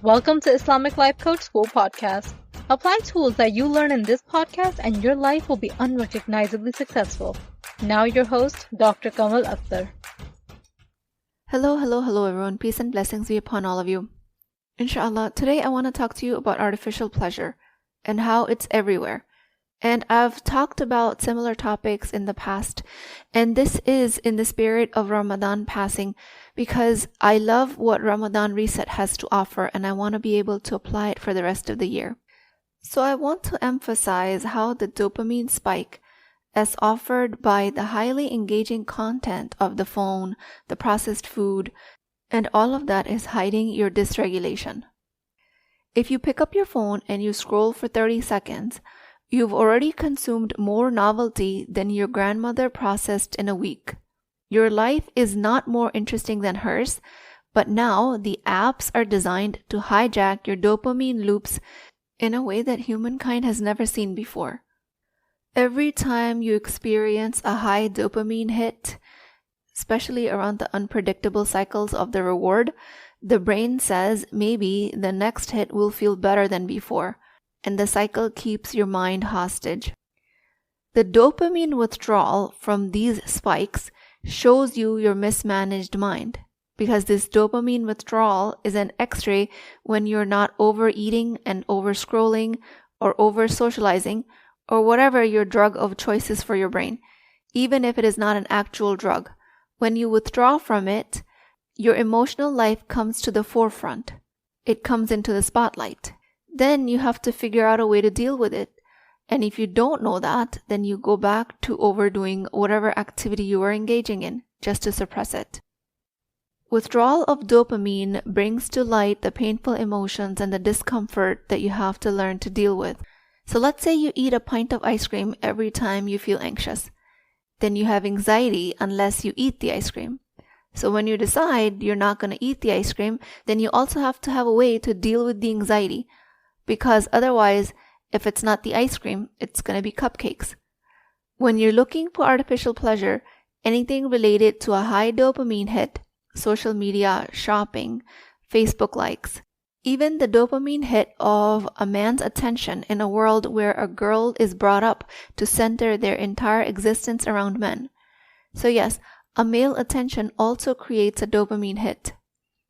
Welcome to Islamic Life Coach School Podcast. Apply tools that you learn in this podcast and your life will be unrecognizably successful. Now your host, Dr. Kamal Akhtar. Hello everyone. Peace and blessings be upon all of you. Inshallah, today I want to talk to you about artificial pleasure and how it's everywhere. And I've talked about similar topics in the past, and this is in the spirit of Ramadan passing because I love what Ramadan Reset has to offer and I want to be able to apply it for the rest of the year. So I want to emphasize how the dopamine spike as offered by the highly engaging content of the phone, the processed food, and all of that is hiding your dysregulation. If you pick up your phone and you scroll for 30 seconds, you've already consumed more novelty than your grandmother processed in a week. Your life is not more interesting than hers, but now the apps are designed to hijack your dopamine loops in a way that humankind has never seen before. Every time you experience a high dopamine hit, especially around the unpredictable cycles of the reward, the brain says maybe the next hit will feel better than before. And the cycle keeps your mind hostage. The dopamine withdrawal from these spikes shows you your mismanaged mind because this dopamine withdrawal is an x-ray when you're not overeating and over-scrolling or over-socializing or whatever your drug of choice is for your brain, even if it is not an actual drug. When you withdraw from it, your emotional life comes to the forefront. It comes into the spotlight. Then you have to figure out a way to deal with it. And if you don't know that, then you go back to overdoing whatever activity you are engaging in just to suppress it. Withdrawal of dopamine brings to light the painful emotions and the discomfort that you have to learn to deal with. So let's say you eat a pint of ice cream every time you feel anxious. Then you have anxiety unless you eat the ice cream. So when you decide you're not going to eat the ice cream, then you also have to have a way to deal with the anxiety. Because otherwise, if it's not the ice cream, it's going to be cupcakes. When you're looking for artificial pleasure, anything related to a high dopamine hit, social media, shopping, Facebook likes, even the dopamine hit of a man's attention in a world where a girl is brought up to center their entire existence around men. So yes, a male attention also creates a dopamine hit.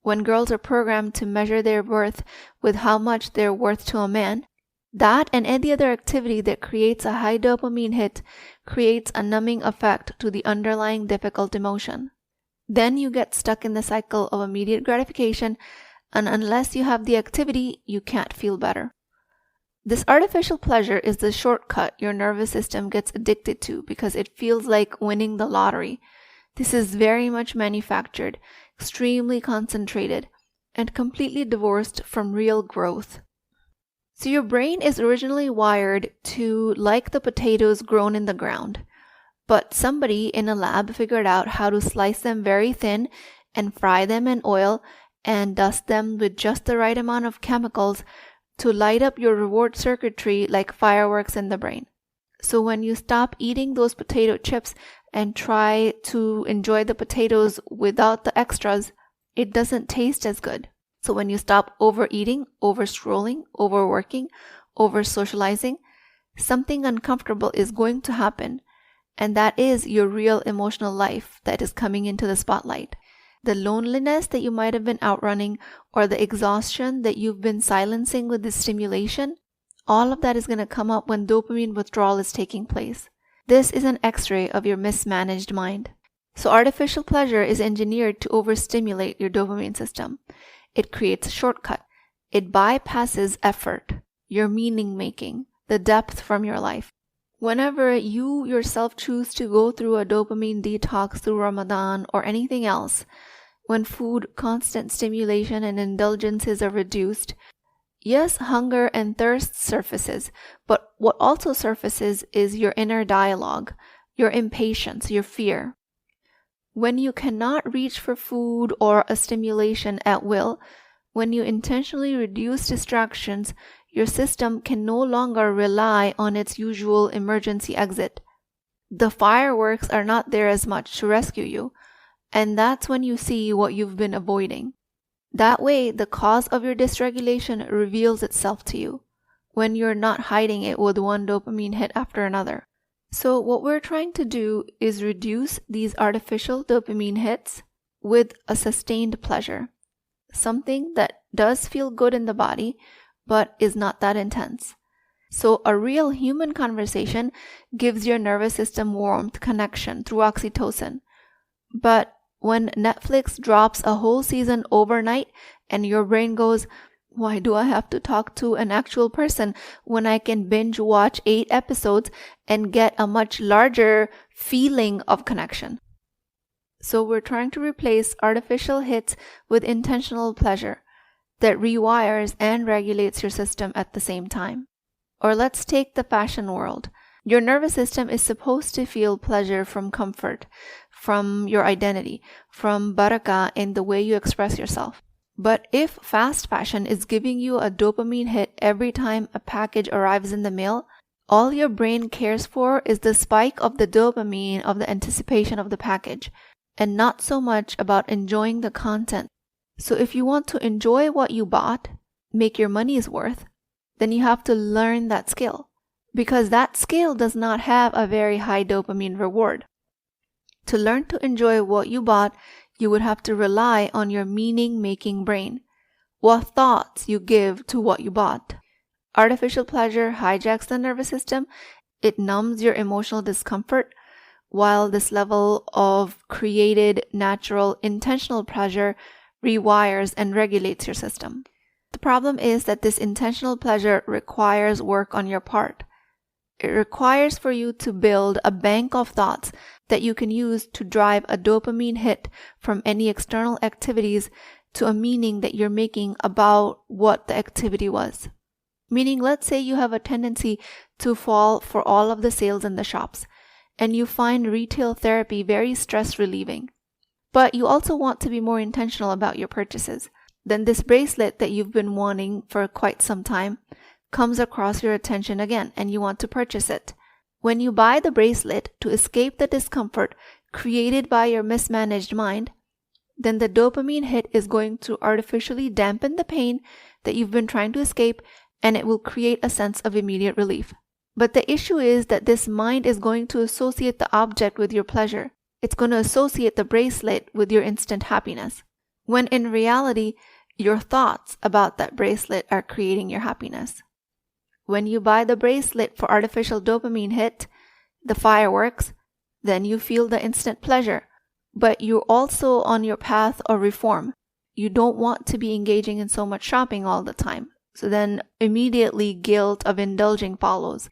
When girls are programmed to measure their worth with how much they're worth to a man, that and any other activity that creates a high dopamine hit creates a numbing effect to the underlying difficult emotion. Then you get stuck in the cycle of immediate gratification, and unless you have the activity, you can't feel better. This artificial pleasure is the shortcut your nervous system gets addicted to because it feels like winning the lottery. This is very much manufactured, extremely concentrated, and completely divorced from real growth. So your brain is originally wired to like the potatoes grown in the ground, but somebody in a lab figured out how to slice them very thin and fry them in oil and dust them with just the right amount of chemicals to light up your reward circuitry like fireworks in the brain. So when you stop eating those potato chips and try to enjoy the potatoes without the extras, it doesn't taste as good. So when you stop overeating, over-scrolling, overworking, over-socializing, something uncomfortable is going to happen, and that is your real emotional life that is coming into the spotlight. The loneliness that you might have been outrunning or the exhaustion that you've been silencing with this stimulation, all of that is going to come up when dopamine withdrawal is taking place. This is an x-ray of your mismanaged mind. So artificial pleasure is engineered to overstimulate your dopamine system. It creates a shortcut. It bypasses effort, your meaning making, the depth from your life. Whenever you yourself choose to go through a dopamine detox through Ramadan or anything else, when food, constant stimulation, and indulgences are reduced, yes, hunger and thirst surfaces, but what also surfaces is your inner dialogue, your impatience, your fear. When you cannot reach for food or a stimulation at will, when you intentionally reduce distractions, your system can no longer rely on its usual emergency exit. The fireworks are not there as much to rescue you, and that's when you see what you've been avoiding. That way, the cause of your dysregulation reveals itself to you when you're not hiding it with one dopamine hit after another. So what we're trying to do is reduce these artificial dopamine hits with a sustained pleasure, something that does feel good in the body, but is not that intense. So a real human conversation gives your nervous system warmth, connection through oxytocin. But when Netflix drops a whole season overnight and your brain goes, why do I have to talk to an actual person when I can binge watch 8 episodes and get a much larger feeling of connection? So we're trying to replace artificial hits with intentional pleasure that rewires and regulates your system at the same time. Or let's take the fashion world. Your nervous system is supposed to feel pleasure from comfort, from your identity, from barakah in the way you express yourself. But if fast fashion is giving you a dopamine hit every time a package arrives in the mail, all your brain cares for is the spike of the dopamine of the anticipation of the package, and not so much about enjoying the content. So if you want to enjoy what you bought, make your money's worth, then you have to learn that skill, because that skill does not have a very high dopamine reward. To learn to enjoy what you bought, you would have to rely on your meaning-making brain, what thoughts you give to what you bought. Artificial pleasure hijacks the nervous system. It numbs your emotional discomfort, while this level of created, natural, intentional pleasure rewires and regulates your system. The problem is that this intentional pleasure requires work on your part. It requires for you to build a bank of thoughts that you can use to drive a dopamine hit from any external activities to a meaning that you're making about what the activity was. Meaning, let's say you have a tendency to fall for all of the sales in the shops, and you find retail therapy very stress relieving. But you also want to be more intentional about your purchases. Then this bracelet that you've been wanting for quite some time comes across your attention again, and you want to purchase it. When you buy the bracelet to escape the discomfort created by your mismanaged mind, then the dopamine hit is going to artificially dampen the pain that you've been trying to escape, and it will create a sense of immediate relief. But the issue is that this mind is going to associate the object with your pleasure. It's going to associate the bracelet with your instant happiness, when in reality, your thoughts about that bracelet are creating your happiness. When you buy the bracelet for artificial dopamine hit, the fireworks, then you feel the instant pleasure. But you're also on your path of reform. You don't want to be engaging in so much shopping all the time. So then immediately guilt of indulging follows.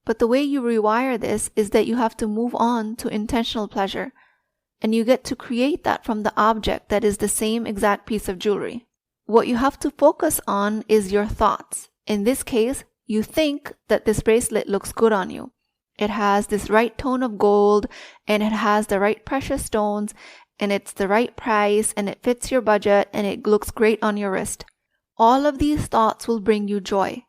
But the way you rewire this is that you have to move on to intentional pleasure. And you get to create that from the object that is the same exact piece of jewelry. What you have to focus on is your thoughts. In this case, you think that this bracelet looks good on you. It has this right tone of gold, and it has the right precious stones, and it's the right price, and it fits your budget, and it looks great on your wrist. All of these thoughts will bring you joy.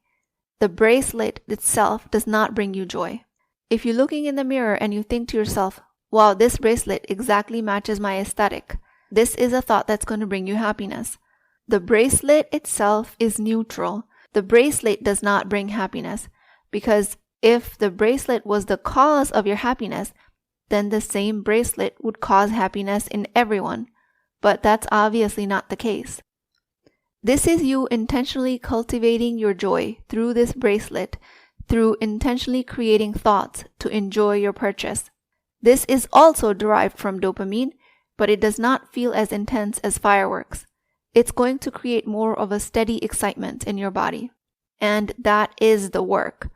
The bracelet itself does not bring you joy. If you're looking in the mirror and you think to yourself, wow, this bracelet exactly matches my aesthetic, this is a thought that's going to bring you happiness. The bracelet itself is neutral. The bracelet does not bring happiness, because if the bracelet was the cause of your happiness, then the same bracelet would cause happiness in everyone. But that's obviously not the case. This is you intentionally cultivating your joy through this bracelet, through intentionally creating thoughts to enjoy your purchase. This is also derived from dopamine, but it does not feel as intense as fireworks. It's going to create more of a steady excitement in your body. And that is the work.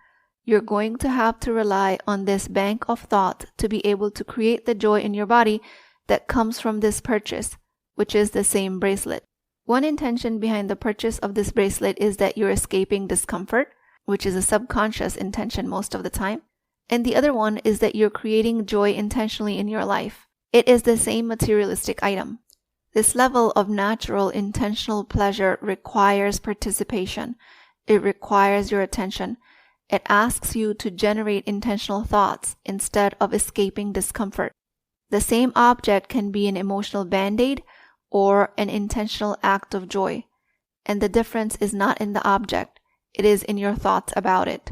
You're going to have to rely on this bank of thought to be able to create the joy in your body that comes from this purchase, which is the same bracelet. One intention behind the purchase of this bracelet is that you're escaping discomfort, which is a subconscious intention most of the time. And the other one is that you're creating joy intentionally in your life. It is the same materialistic item. This level of natural, intentional pleasure requires participation. It requires your attention. It asks you to generate intentional thoughts instead of escaping discomfort. The same object can be an emotional band-aid, or an intentional act of joy. And the difference is not in the object, it is in your thoughts about it.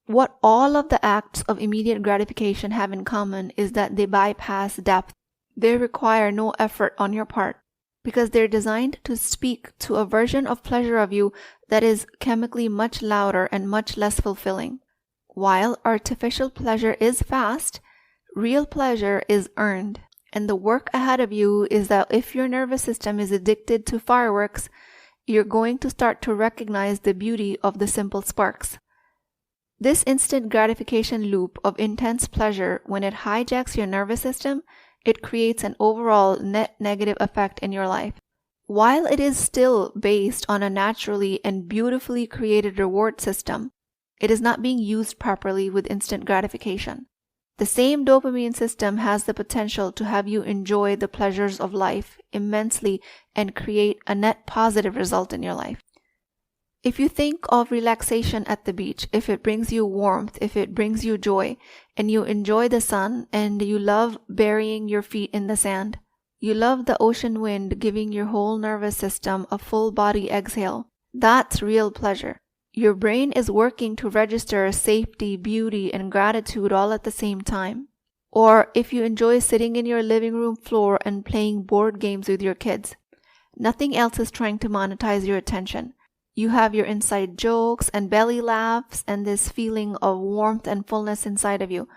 What all of the acts of immediate gratification have in common is that they bypass depth. They require no effort on your part, because they're designed to speak to a version of pleasure of you that is chemically much louder and much less fulfilling. While artificial pleasure is fast, real pleasure is earned. And the work ahead of you is that if your nervous system is addicted to fireworks, you're going to start to recognize the beauty of the simple sparks. This instant gratification loop of intense pleasure, when it hijacks your nervous system, it creates an overall net negative effect in your life. While it is still based on a naturally and beautifully created reward system, it is not being used properly with instant gratification. The same dopamine system has the potential to have you enjoy the pleasures of life immensely and create a net positive result in your life. If you think of relaxation at the beach, if it brings you warmth, if it brings you joy, and you enjoy the sun and you love burying your feet in the sand, you love the ocean wind giving your whole nervous system a full body exhale, that's real pleasure. Your brain is working to register safety, beauty, and gratitude all at the same time. Or if you enjoy sitting in your living room floor and playing board games with your kids, nothing else is trying to monetize your attention. You have your inside jokes and belly laughs and this feeling of warmth and fullness inside of you.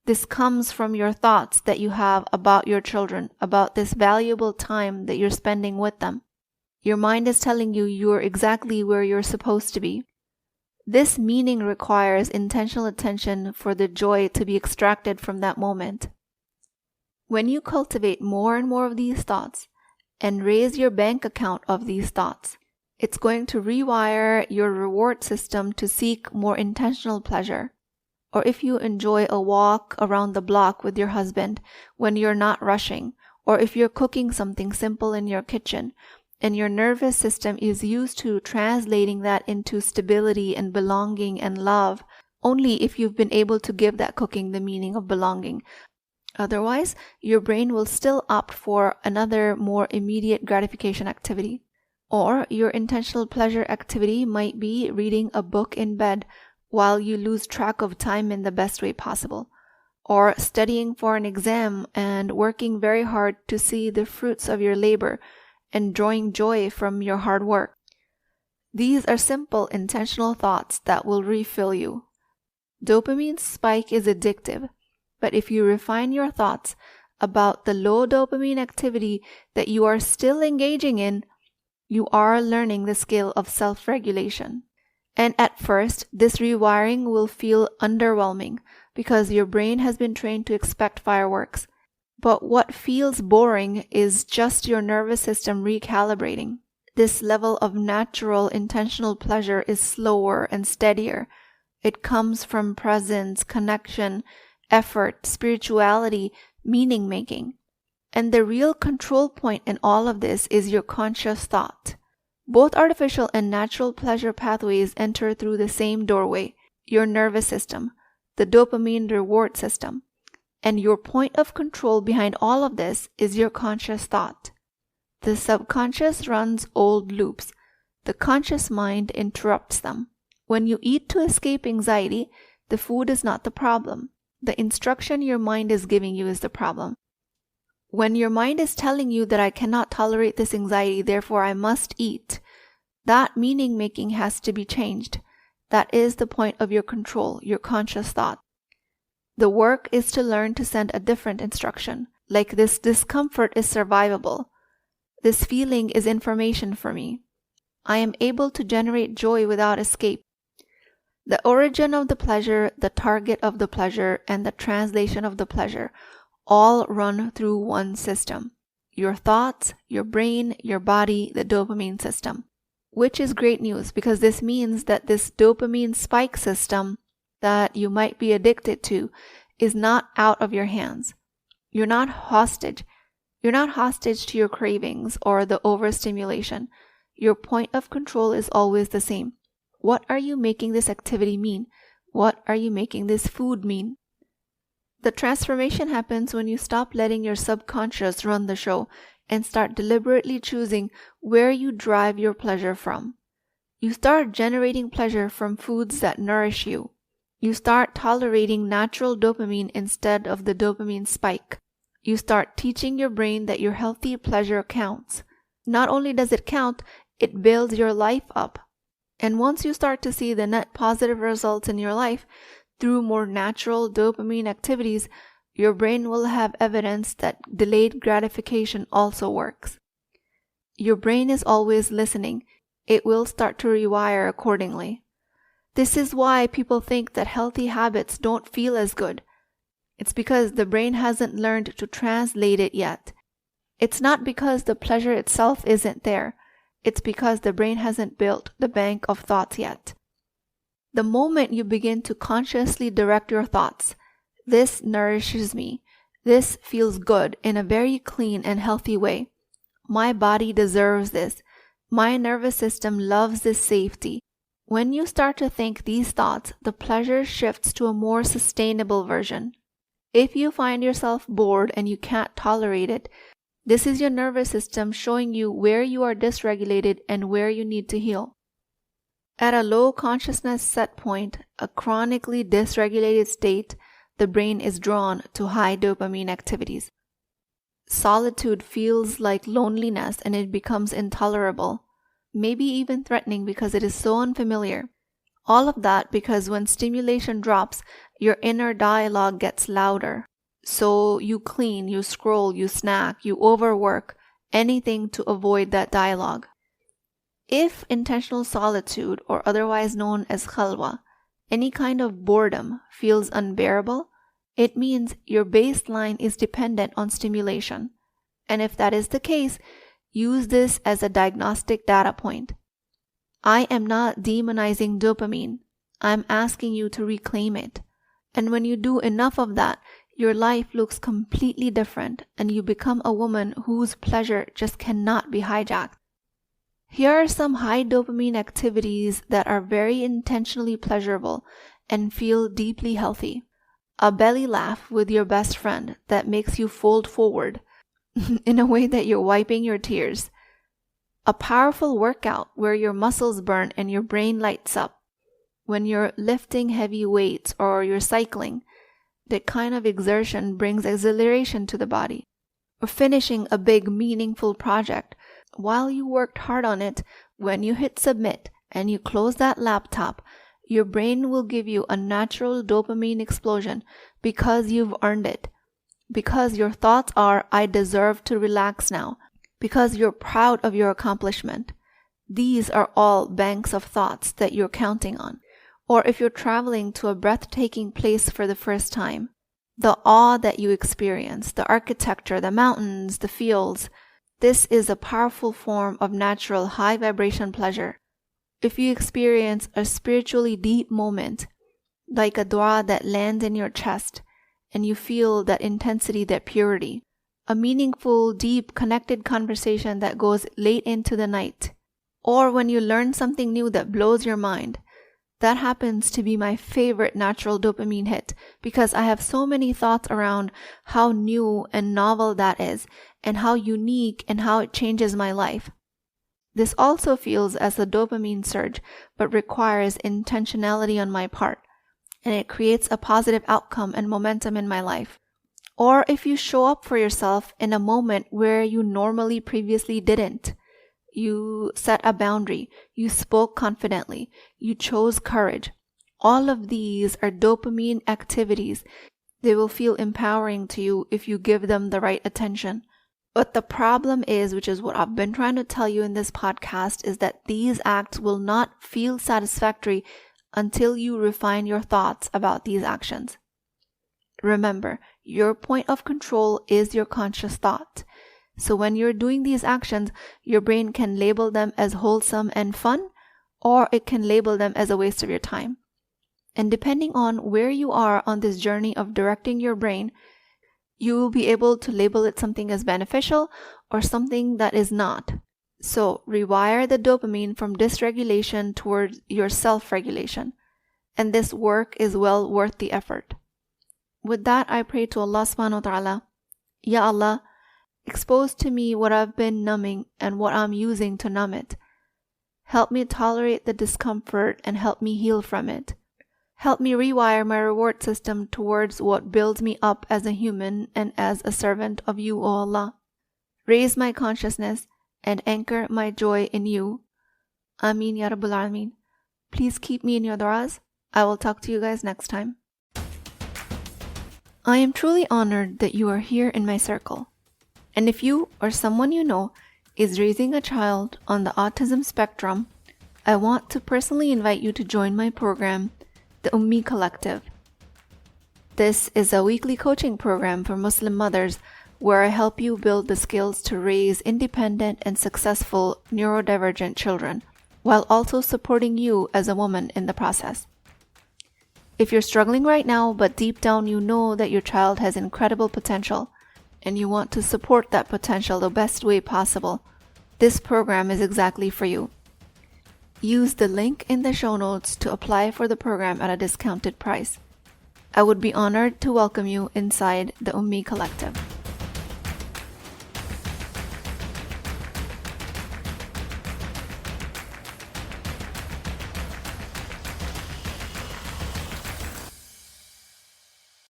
This comes from your thoughts that you have about your children, about this valuable time that you're spending with them. Your mind is telling you you're exactly where you're supposed to be. This meaning requires intentional attention for the joy to be extracted from that moment. When you cultivate more and more of these thoughts and raise your bank account of these thoughts, it's going to rewire your reward system to seek more intentional pleasure. Or if you enjoy a walk around the block with your husband when you're not rushing, or if you're cooking something simple in your kitchen, and your nervous system is used to translating that into stability and belonging and love, only if you've been able to give that cooking the meaning of belonging. Otherwise, your brain will still opt for another more immediate gratification activity. Or your intentional pleasure activity might be reading a book in bed while you lose track of time in the best way possible. Or studying for an exam and working very hard to see the fruits of your labor and drawing joy from your hard work. These are simple, intentional thoughts that will refill you. Dopamine spike is addictive, but if you refine your thoughts about the low dopamine activity that you are still engaging in, you are learning the skill of self-regulation. And at first, this rewiring will feel underwhelming because your brain has been trained to expect fireworks. But what feels boring is just your nervous system recalibrating. This level of natural, intentional pleasure is slower and steadier. It comes from presence, connection, effort, spirituality, meaning-making. And the real control point in all of this is your conscious thought. Both artificial and natural pleasure pathways enter through the same doorway, your nervous system, the dopamine reward system. And your point of control behind all of this is your conscious thought. The subconscious runs old loops. The conscious mind interrupts them. When you eat to escape anxiety, the food is not the problem. The instruction your mind is giving you is the problem. When your mind is telling you that I cannot tolerate this anxiety, therefore I must eat, that meaning-making has to be changed. That is the point of your control, your conscious thought. The work is to learn to send a different instruction, like this discomfort is survivable. This feeling is information for me. I am able to generate joy without escape. The origin of the pleasure, the target of the pleasure, and the translation of the pleasure all run through one system. Your thoughts, your brain, your body, the dopamine system. Which is great news because this means that this dopamine spike system that you might be addicted to is not out of your hands. You're not hostage. You're not hostage to your cravings or the overstimulation. Your point of control is always the same. What are you making this activity mean? What are you making this food mean? The transformation happens when you stop letting your subconscious run the show and start deliberately choosing where you derive your pleasure from. You start generating pleasure from foods that nourish you. You start tolerating natural dopamine instead of the dopamine spike. You start teaching your brain that your healthy pleasure counts. Not only does it count, it builds your life up. And once you start to see the net positive results in your life through more natural dopamine activities, your brain will have evidence that delayed gratification also works. Your brain is always listening. It will start to rewire accordingly. This is why people think that healthy habits don't feel as good. It's because the brain hasn't learned to translate it yet. It's not because the pleasure itself isn't there. It's because the brain hasn't built the bank of thoughts yet. The moment you begin to consciously direct your thoughts, this nourishes me, this feels good in a very clean and healthy way. My body deserves this. My nervous system loves this safety. When you start to think these thoughts, the pleasure shifts to a more sustainable version. If you find yourself bored and you can't tolerate it, this is your nervous system showing you where you are dysregulated and where you need to heal. At a low consciousness set point, a chronically dysregulated state, the brain is drawn to high dopamine activities. Solitude feels like loneliness and it becomes intolerable, maybe even threatening because it is so unfamiliar. All of that because when stimulation drops, your inner dialogue gets louder. So you clean, you scroll, you snack, you overwork, anything to avoid that dialogue. If intentional solitude, or otherwise known as khalwa, any kind of boredom feels unbearable, it means your baseline is dependent on stimulation. And if that is the case, use this as a diagnostic data point. I am not demonizing dopamine. I'm asking you to reclaim it. And when you do enough of that, your life looks completely different and you become a woman whose pleasure just cannot be hijacked. Here are some high dopamine activities that are very intentionally pleasurable and feel deeply healthy. A belly laugh with your best friend that makes you fold forward in a way that you're wiping your tears. A powerful workout where your muscles burn and your brain lights up. When you're lifting heavy weights or you're cycling, that kind of exertion brings exhilaration to the body. Or finishing a big, meaningful project. While you worked hard on it, when you hit submit and you close that laptop, your brain will give you a natural dopamine explosion because you've earned it. Because your thoughts are, I deserve to relax now. Because you're proud of your accomplishment. These are all banks of thoughts that you're counting on. Or if you're traveling to a breathtaking place for the first time, the awe that you experience, the architecture, the mountains, the fields, this is a powerful form of natural high vibration pleasure. If you experience a spiritually deep moment, like a dua that lands in your chest, and you feel that intensity, that purity, a meaningful, deep, connected conversation that goes late into the night, or when you learn something new that blows your mind, that happens to be my favorite natural dopamine hit because I have so many thoughts around how new and novel that is and how unique and how it changes my life. This also feels as a dopamine surge but requires intentionality on my part, and it creates a positive outcome and momentum in my life. Or if you show up for yourself in a moment where you normally previously didn't. You set a boundary, you spoke confidently, you chose courage. All of these are dopamine activities. They will feel empowering to you if you give them the right attention. But the problem is, which is what I've been trying to tell you in this podcast, is that these acts will not feel satisfactory until you refine your thoughts about these actions. Remember, your point of control is your conscious thought. So when you're doing these actions, your brain can label them as wholesome and fun, or it can label them as a waste of your time. And depending on where you are on this journey of directing your brain, you will be able to label it something as beneficial or something that is not. So rewire the dopamine from dysregulation towards your self-regulation. And this work is well worth the effort. With that, I pray to Allah subhanahu wa ta'ala, Ya Allah, Expose to me what I've been numbing and what I'm using to numb it. Help me tolerate the discomfort and help me heal from it. Help me rewire my reward system towards what builds me up as a human and as a servant of you, O Allah. Raise my consciousness and anchor my joy in you. Ameen Ya Rabbal Alameen. Please keep me in your du'as. I will talk to you guys next time. I am truly honored that you are here in my circle. And if you or someone you know is raising a child on the autism spectrum, I want to personally invite you to join my program, the Ummi Collective. This is a weekly coaching program for Muslim mothers where I help you build the skills to raise independent and successful neurodivergent children, while also supporting you as a woman in the process. If you're struggling right now, but deep down you know that your child has incredible potential, and you want to support that potential the best way possible, this program is exactly for you. Use the link in the show notes to apply for the program at a discounted price. I would be honored to welcome you inside the Ummi Collective.